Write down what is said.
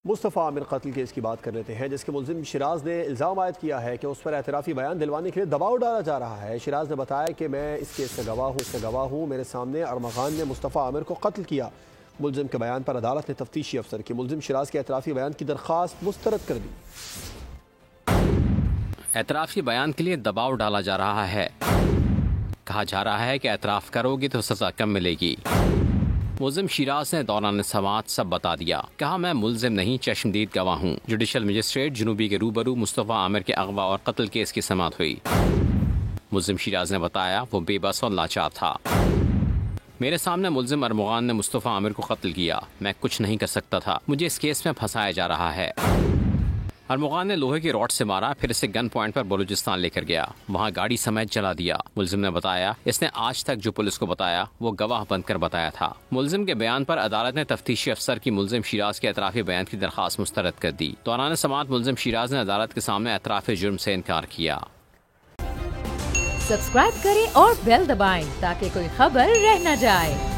मुस्तफ़ा आमिर कत्ल केस की बात कर लेते हैं, जिसके मुल्जिम शिराज ने इल्ज़ाम आयद किया है कि उस पर एतराफ़ी बयान दिलवाने के लिए दबाव डाला जा रहा है। शिराज ने बताया कि मैं इस केस से गवाह हूँ, मेरे सामने अरमगान ने मुस्तफ़ा आमिर को कत्ल किया। मुल्जिम के बयान पर अदालत ने तफ्तीशी अफसर की मुल्जिम शिराज के एतराफ़ी बयान की दरख्वास्त मुस्तरद कर दी। एतराफ़ी बयान के लिए दबाव डाला जा रहा है। कहा जा रहा है कि एतराफ़ करोगे तो सज़ा कम मिलेगी। मुल्जिम शिराज ने दौरान समाअत सब बता दिया। कहा, मैं मुल्जिम नहीं, चश्मदीद गवाह हूँ। जुडिशल मजिस्ट्रेट जुनूबी के रूबरू मुस्तफ़ा आमिर के अगवा और कत्ल केस की समाअत हुई। मुल्जिम शिराज ने बताया वो बेबस और लाचार था। मेरे सामने मुल्जिम अरमगान ने मुस्तफ़ा आमिर को कत्ल किया। मैं कुछ नहीं कर सकता था। मुझे इस केस में फंसाया जा रहा है। अरमगान ने लोहे की रॉड से मारा, फिर इसे गन पॉइंट पर बलूचिस्तान लेकर गया। वहाँ गाड़ी समेत जला दिया। मुल्जिम ने बताया इसने आज तक जो पुलिस को बताया वो गवाह बनकर बताया था। मुल्जिम के बयान पर अदालत ने तफ्तीशी अफसर की मुल्जिम शिराज के एतराफ़ी बयान की दरख्वास्त मुस्तरद कर दी। दौरान समाअत मुल्जिम शिराज ने अदालत के सामने एतराफ़ जुर्म से इनकार किया। सब्सक्राइब करें और बेल दबाएं ताकि कोई खबर रह न जाए।